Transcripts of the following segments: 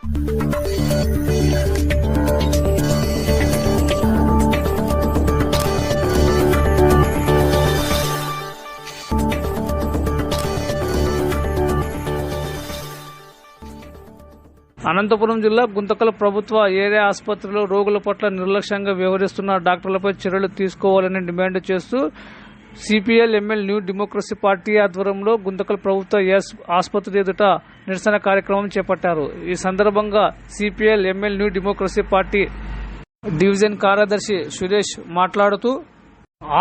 అనంతపురం జిల్లా గుంతకల్ ప్రభుత్వ ఏరియా ఆసుపత్రిలో రోగుల పట్ల నిర్లక్ష్యంగా వ్యవహరిస్తున్న డాక్టర్లపై చర్యలు తీసుకోవాలని డిమాండ్ చేస్తూ CPL ML new democracy party ఆధ్వర్యంలో గుంతకల్ ప్రభుత్వ ఆసుపత్రి ఎదుట నిరసన కార్యక్రమం చేపట్టారు. ఈ సందర్భంగా CPL ML new democracy party division కార్యదర్శి సురేష్ మాట్లాడుతూ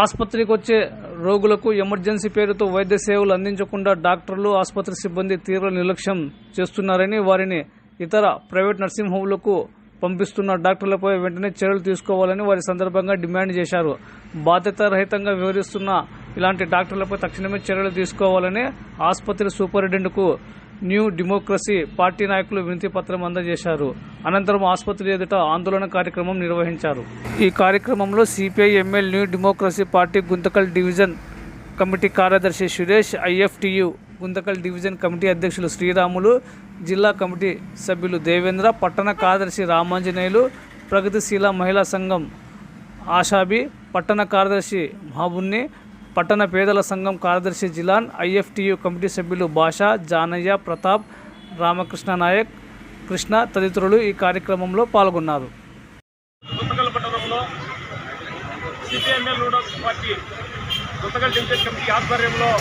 ఆసుపత్రికి వచ్చే రోగులకు ఎమర్జెన్సీ పేరుతో వైద్య సేవలు అందించకుండా డాక్టర్లు, ఆసుపత్రి సిబ్బంది తీవ్ర నిర్లక్ష్యం చేస్తున్నారని, వారిని ఇతర ప్రైవేట్ నర్సింగ్ హోంలకు పంపిస్తున్న డాక్టర్లపై వెంటనే చర్యలు తీసుకోవాలని వారి సందర్భంగా డిమాండ్ చేశారు. బాధ్యత రహితంగా వ్యవహరిస్తున్న ఇలాంటి డాక్టర్లపై తక్షణమే చర్యలు తీసుకోవాలని ఆసుపత్రి సూపరింటెండెంట్కు న్యూ డెమోక్రసీ పార్టీ నాయకులు వినతి పత్రం అందజేశారు. అనంతరం ఆసుపత్రి ఎదుట ఆందోళన కార్యక్రమం నిర్వహించారు. ఈ కార్యక్రమంలో CPI ML new democracy party Guntakal division committee కార్యదర్శి Suresh, IFTU Guntakal division committee అధ్యక్షులు శ్రీరాములు, జిల్లా కమిటీ సభ్యులు దేవేంద్ర, పట్టణ కార్యదర్శి రామాంజనేయులు, ప్రగతిశీల మహిళా సంఘం ఆషాబి, పట్టణ కార్యదర్శి మహబున్ని, పట్టణ పేదల సంఘం కార్యదర్శి జిలాన్, ఐఎఫ్టియు కమిటీ సభ్యులు భాషా, జానయ్య, ప్రతాప్, రామకృష్ణ నాయక్, కృష్ణ తదితరులు ఈ కార్యక్రమంలో పాల్గొన్నారు. గుంతకల్ పట్టణంలో CPML party Guntakal division committee ఆధ్వర్యంలో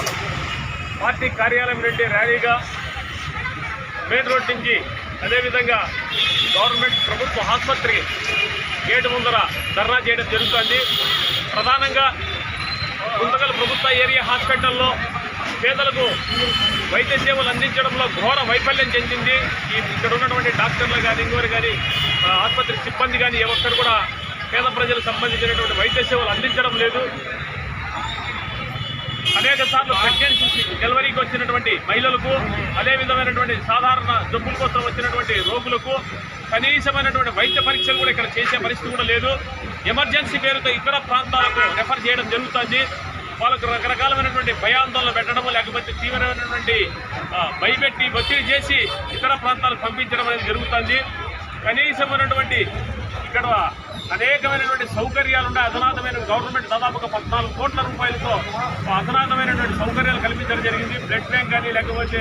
పార్టీ కార్యాలయం నుండి ర్యాలీగా మెయిన్ రోడ్ నుంచి అదేవిధంగా గవర్నమెంట్ ప్రభుత్వ ఆసుపత్రి గేటు ముందర ధర్నా చేయడం జరుగుతుంది. ప్రధానంగా గుంతకల్ ప్రభుత్వ ఏరియా హాస్పిటల్లో పేదలకు వైద్య సేవలు అందించడంలో ఘోర వైఫల్యం చెందింది. ఇక్కడ ఉన్నటువంటి డాక్టర్లు కానీ, ఇంకోరు కానీ, ఆసుపత్రి సిబ్బంది కానీ ఎవరు కూడా పేద ప్రజలకు సంబంధించినటువంటి వైద్య సేవలు అందించడం లేదు. అనేక సార్లు ప్రెగ్నెన్సీ డెలివరీకి వచ్చినటువంటి మహిళలకు, అదే విధమైనటువంటి సాధారణ జబ్బుల కోసం వచ్చినటువంటి రోగులకు కనీసమైనటువంటి వైద్య పరీక్షలు కూడా ఇక్కడ చేసే పరిస్థితి కూడా లేదు. ఎమర్జెన్సీ పేరుతో ఇతర ప్రాంతాలకు రెఫర్ చేయడం జరుగుతుంది. వాళ్ళకు రకరకాలమైనటువంటి భయాందోళన పెట్టడం, లేకపోతే తీవ్రమైనటువంటి భయపెట్టి ఒత్తిడి చేసి ఇతర ప్రాంతాలకు పంపించడం అనేది జరుగుతుంది. కనీసమైనటువంటి ఇక్కడ అనేకమైనటువంటి సౌకర్యాలు ఉన్నాయి. అధునాతమైన గవర్నమెంట్ దాదాపుగా 14 కోట్ల రూపాయలతో అధునాతమైనటువంటి సౌకర్యాలు కల్పించడం జరిగింది. బ్లడ్ బ్యాంక్ కానీ, లేకపోతే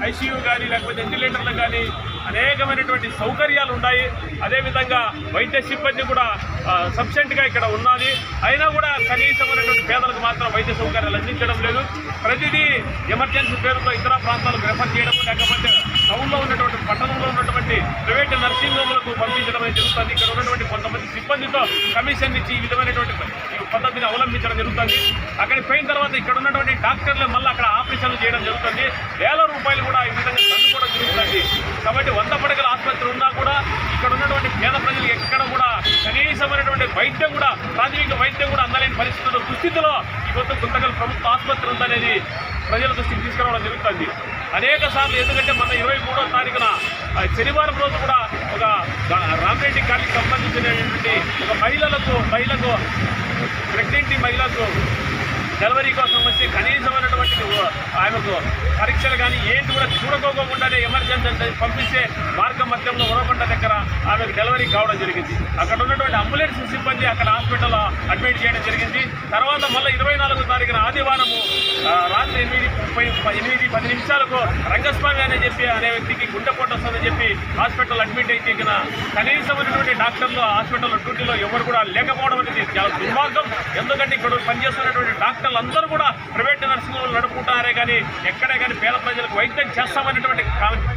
ఐసీయూ కానీ, లేకపోతే వెంటిలేటర్లు కానీ అనేకమైనటువంటి సౌకర్యాలు ఉన్నాయి. అదేవిధంగా వైద్య సిబ్బంది కూడా సఫిషియెంట్గా ఇక్కడ ఉన్నది. అయినా కూడా కనీసమైనటువంటి పేదలకు మాత్రం వైద్య సౌకర్యాలు అందించడం లేదు. ప్రతిదీ ఎమర్జెన్సీ పేరుతో ఇతర ప్రాంతాలకు రెఫర్ చేయడం, లేకపోతే టౌన్లో ఉన్నటువంటి పట్టణంలో ఉన్నటువంటి ప్రైవేట్ నర్సింగ్ హోమ్లకు పంపించడం అనేది జరుగుతుంది. ఇక్కడ ఉన్నటువంటి కొంతమంది సిబ్బందితో కమిషన్ ఇచ్చి ఈ విధమైనటువంటి పద్ధతిని అవలంబించడం జరుగుతుంది. అక్కడికి పోయిన తర్వాత ఇక్కడ ఉన్నటువంటి డాక్టర్లు మళ్ళీ అక్కడ ఆపరేషన్లు చేయడం జరుగుతుంది. వేల రూపాయలు కూడా ఈ విధంగా దండుకోవడం జరుగుతుంది. కాబట్టి 100 పడకల ఆసుపత్రి ఉన్నా కూడా ఇక్కడ ఉన్నటువంటి పేద ప్రజలు ఎక్కడ కూడా కనీసమైనటువంటి వైద్యం కూడా, ప్రాథమిక వైద్యం కూడా అందలేని దుస్థితిలో ఈ గుంతకల్ ప్రభుత్వ ఆసుపత్రి ఉందనేది ప్రజల దృష్టికి తీసుకురావడం జరుగుతుంది. అనేక సార్లు, ఎందుకంటే మన 23వ తారీఖున శనివారం రోజు కూడా ఒక రామరెడ్డి కాలనీకి సంబంధించినటువంటి ఒక మహిళకు ప్రెగ్నెంట్ మహిళకు డెలివరీ కోసం వచ్చి కనీసమైనటువంటి ఆమెకు పరీక్షలు కానీ ఏంటి కూడా చూడకోకుండానే ఎమర్జెన్సీ అంటే పంపిస్తే మార్గం మధ్యంలో ఉరబండ దగ్గర ఆమెకు డెలివరీ కావడం జరిగింది. అక్కడ ఉన్నటువంటి అంబులెన్స్ సిబ్బంది అక్కడ హాస్పిటల్లో అడ్మిట్ చేయడం జరిగింది. తర్వాత మళ్ళీ 24వ తారీఖున ఆదివారము రాత్రి 8:10 నిమిషాలకు రంగస్వామి అనే వ్యక్తికి గుండెపోటు వస్తుందని చెప్పి హాస్పిటల్ అడ్మిట్ అయితే కనీసమైనటువంటి డాక్టర్లు హాస్పిటల్ డ్యూటీలో ఎవరు కూడా లేకపోవడం అనేది చాలా దుర్మార్గం. ఎందుకంటే ఇక్కడ పనిచేస్తున్నటువంటి డాక్టర్లు అందరూ కూడా ప్రైవేట్ నర్సింగ్ హోమ్లు నడుపుకుంటారే కానీ ఎక్కడే కానీ పేద ప్రజలకు వైద్యం చేస్తామనేటువంటి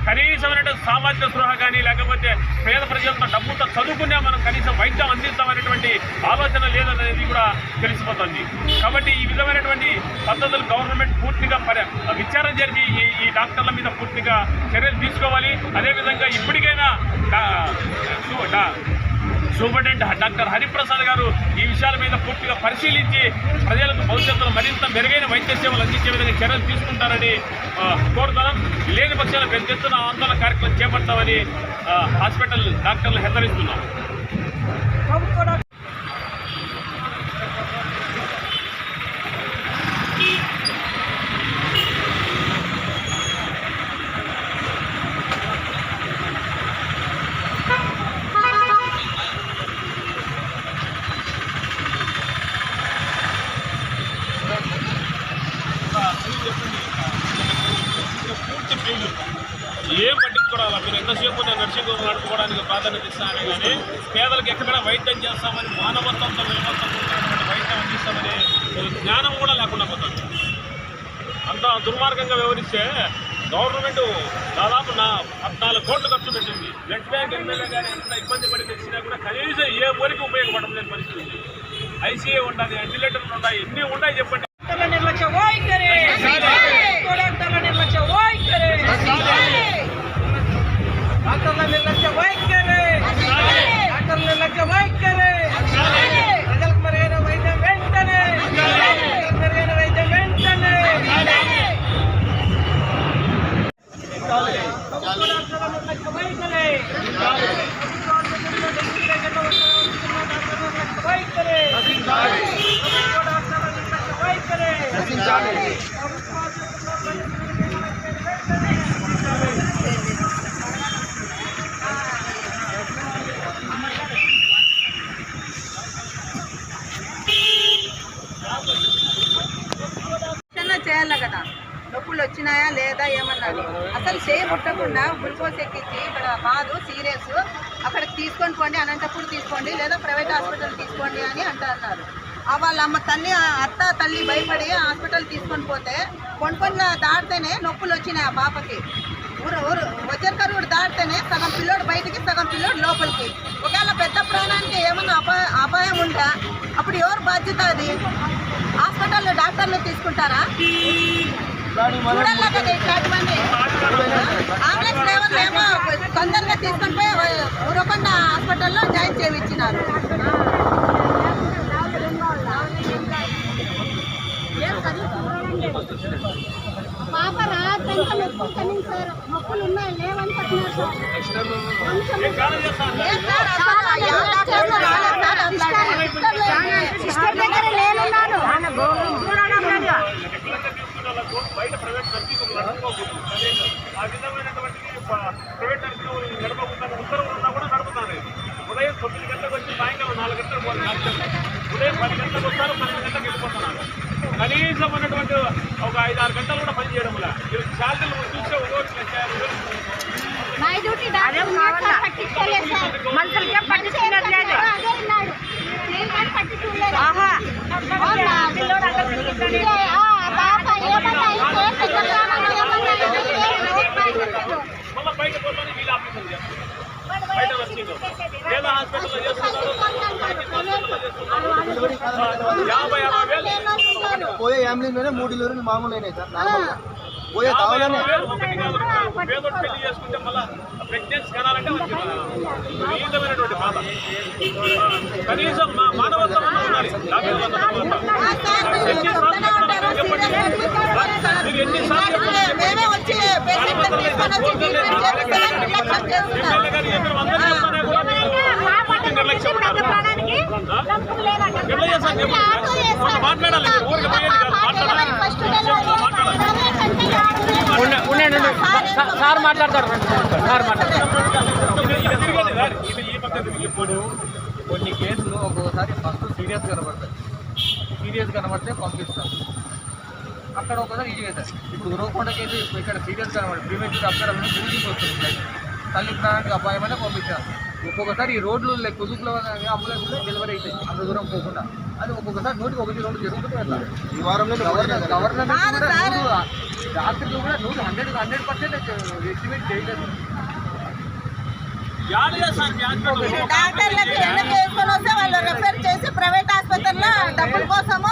కనీసమైనటువంటి సామాజిక స్పృహ కానీ, లేకపోతే పేద ప్రజలతో డబ్బుతో చదువుకునే మనం కనీసం వైద్యం అందిస్తామనేటువంటి ఆలోచన లేదనేది కూడా తెలిసిపోతుంది. కాబట్టి ఈ విధమైనటువంటి పద్ధతులు గవర్నమెంట్ పూర్తిగా విచారణ జరిపి ఈ డాక్టర్ల మీద పూర్తిగా చర్యలు తీసుకోవాలి. అదేవిధంగా ఇప్పటికైనా సూపరింటెండెంట్ డాక్టర్ హరిప్రసాద్ గారు ఈ విషయాల మీద పూర్తిగా పరిశీలించి ప్రజలకు భవిష్యత్తులో మరింత మెరుగైన వైద్య సేవలు అందించే విధంగా చర్యలు తీసుకుంటారని కోరుతున్నాం. లేని పక్షాలు పెద్ద ఎత్తున ఆందోళన కార్యక్రమం చేపడతామని హాస్పిటల్ డాక్టర్లు హెచ్చరిస్తున్నాం. ఎంతసేపు నేను నర్సింగ్ హోమ్ నడుపుకోవడానికి ప్రాధాన్యత ఇస్తామే కానీ పేదలకు ఎక్కడ వైద్యం చేస్తామని మానవత్వంతో విలువత్వంతో వైద్యం అందిస్తామని జ్ఞానం కూడా లేకుండా పోతుంది. అంత దుర్మార్గంగా వ్యవహరిస్తే గవర్నమెంట్ దాదాపు 14 కోట్లు ఖర్చు పెట్టింది. బ్లడ్ బ్యాంక్ ఎమ్మెల్యే గారు ఎంత ఇబ్బంది పడి తెచ్చినా కూడా కనీసం ఏ ఊరికి ఉపయోగపడలేని పరిస్థితి ఉంది. ఐసీఏ ఉండాలి, వెంటిలేటర్లు ఉన్నాయి, ఎన్ని ఉన్నాయి చెప్పండి. నిర్లక్ష్య వైఖరి డాక్టర్ల నిర్లక్ష్య వైఖరి డాక్టర్ల నిర్లక్ష్య వైఖరి డాక్టర్ల నిర్లక్ష్య వైఖరి ప్రజలకు మెరుగైన వైద్యం వెంటనే మెరుగైన వైద్యం వెంటనే డాక్టర్ల నిర్లక్ష్య వైఖరి చేయాలి కదా, నొప్పులు వచ్చినాయా లేదా ఏమన్నారు. అసలు చేయి ముట్టకుండా గ్లూకోజ్ ఎక్కించి ఇక్కడ కాదు సీరియస్ అక్కడికి తీసుకొని పోండి, అనంతపూర్ తీసుకోండి లేదా ప్రైవేట్ హాస్పిటల్ తీసుకోండి అని అంటున్నారు. వాళ్ళ అత్త తల్లి భయపడి హాస్పిటల్ తీసుకొని పోతే కొనుక్కొని దాటితేనే నొప్పులు వచ్చినాయి. ఆ పాపకి వజ్రకరుడు దాటితేనే సగం పిల్లోడు బయటికి సగం పిల్లోడు లోపలికి. ఒకవేళ పెద్ద ప్రాణానికి ఏమన్నా అపాయం ఉందా అప్పుడు ఎవరు బాధ్యత? అది హాస్పిటల్లో డాక్టర్లు తీసుకుంటారా? చూడాలి కదా ఇట్లాంటివన్నీ. అంబులెన్స్ డ్రైవర్లు ఏమో తొందరగా తీసుకొని పోయి ఊరకొండ హాస్పిటల్లో జాయిన్ చేయించినారు. పాప రాత్రంతా నొప్పులు ఉన్నాయి లేవని బయట ప్రైవేట్ నర్సింగ్ నడపకూడదు. ఆ విధమైనటువంటి ప్రైవేట్ నర్సింగ్ నడపకుండా ఉత్తర్వులు ఉన్నా కూడా నడుపుతారు. ఉదయం 9 గంటలకు వచ్చి సాయంకాలం 4 గంటలకు పోవాలి. ఉదయం 10 గంటలకు వస్తారు, 12 గంటలకు వెళ్ళిపోతున్నారు. కనీసం ఉన్నటువంటి ఒక 5-6 గంటలు కూడా పని చేయడం వల్ల శాలరీలు చూస్తే ఒక్కొక్కటి వచ్చారు. మళ్ళీ బయట పోతాను వీళ్ళు ఆపరేషన్ చేస్తారు. బయట నర్సింగ్ లేదా హాస్పిటల్లో చేస్తున్నారు. 50,000 పోయే అంబులెన్స్ 3 డెలివరీలు మామూలు అయినాయి సార్. పోయే కావాలని పేదోడు పెళ్లి చేసుకుంటే మళ్ళీ ప్రెగ్నెన్సీ కనాలంటే విధమైనటువంటి బాధ. కనీసం మానవత్వం ఉండాలి. మేమే వచ్చి పేషెంట్లను తీసుకొని వచ్చి ట్రీట్మెంట్ చేపిస్తామని నిర్లక్ష్యం చేస్తున్నారు. మాట్లాడాలి. ఊరికి పోయేది కాదు, మాట్లాడాలి. సార్ మాట్లాడతారు. ఇప్పుడు కొన్ని కేసులు ఒక్కొక్కసారి ఫస్ట్ సీరియస్ కనబడితే పంపిస్తాం. అక్కడ ఒకసారి ఈజీ అవుతుంది. ఇప్పుడు ఉరవకొండ కేసు ఇక్కడ సీరియస్ కనబడి ప్రివెంటివ్ అక్కడ డ్యూటీకి వస్తుంది. తల్లి ప్రాణానికి అపాయమైనా పంపించారు. ఒక్కొక్కసారి ఈ రోడ్లు కుదుపులో అంబులెన్స్ డెలివరీ అవుతాయి అంత దూరం పోకుండా. అది ఒక్కొక్కసారి 1-2 జరుగుతూనే వెళ్తారు. ఈ వారంలో గవర్నమెంట్ కూడా రాత్రికి కూడా 100% ఎస్టిమేట్ చేయలేదు. డాక్టర్లకు ఎందుకు వేసుకొని వస్తే వాళ్ళు రెఫర్ చేసి ప్రైవేట్ హాస్పిటల్లో డబ్బుల కోసము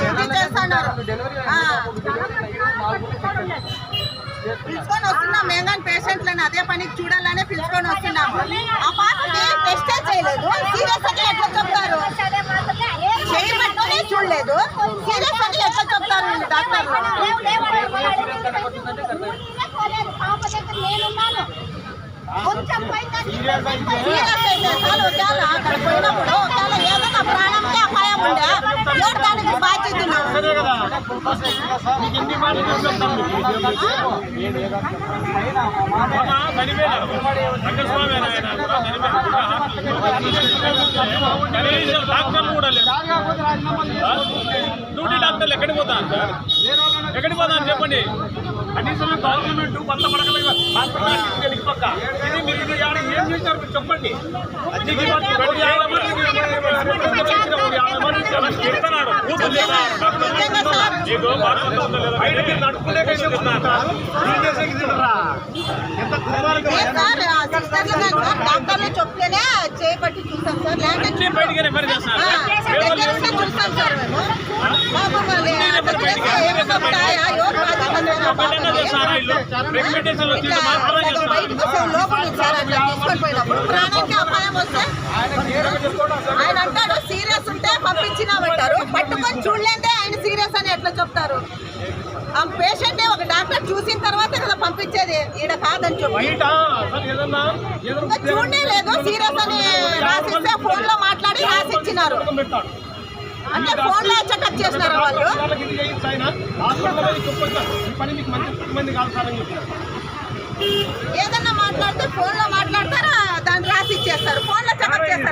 ఇది చేస్తున్నారు. పిలుచుకొని వస్తున్నాం మేము కానీ పేషెంట్లను అదే పనికి చూడాలని పిలుచుకొని వస్తున్నాము. ఆ పాపకి టెస్టే చేయలేదు. సీరియస్ అంటే ఎట్లా చెప్తారు? చేయబట్టుకునే చూడలేదు. సీరియస్ అంటే ఎట్లా చెప్తారు వీళ్ళు డాక్టర్లు? సీరియస్ అయితే చాలు. అక్కడ పోయినప్పుడు ఏదైనా ప్రాణంకే అపాయం ఉండే ఎవరు దానికి బాధ్యతలు? డ్యూటీ డాక్టర్లు ఎక్కడికి పోతాను సార్? ఎక్కడికి పోతాను చెప్పండి. కనీసం గవర్నమెంట్ 100 పడకల హాస్పిటల్ పక్క ఇది మీరు ఇది ఏం చేశారు మీరు చెప్పండి. డాక్టర్లు చెప్తేనే చేపట్టి చూసాం సార్. బయటగానే మరి చేస్తారు చూస్తాం సార్ మేము. లోపల సార్ అట్లా తీసుకొని పోయినప్పుడు ప్రాణానికి అపాయం వస్తే ఆయన అంటాడు సీరియస్ ఉంటే పంపించినామంటారు. పట్టుకొని చూడలేదే ఆయన సీరియస్ అని ఎట్లా చెప్తారు? ఆ పేషెంట్ ఒక డాక్టర్ చూసిన తర్వాత కదా పంపించేది, ఈడ కాదని చెప్పి ఇంకా చూడనే లేదు. సీరియస్ అని రాసిస్తే ఫోన్ లో మాట్లాడి రాసిచ్చినారు. అంటే ఫోన్ లో చెకప్ చేసినారు వాళ్ళు. ఏదన్నా మాట్లాడితే ఫోన్ లో మాట్లాడతారా, దాన్ని రాసి ఇచ్చేస్తారు. ఫోన్ లో చెకప్ చేస్తారు.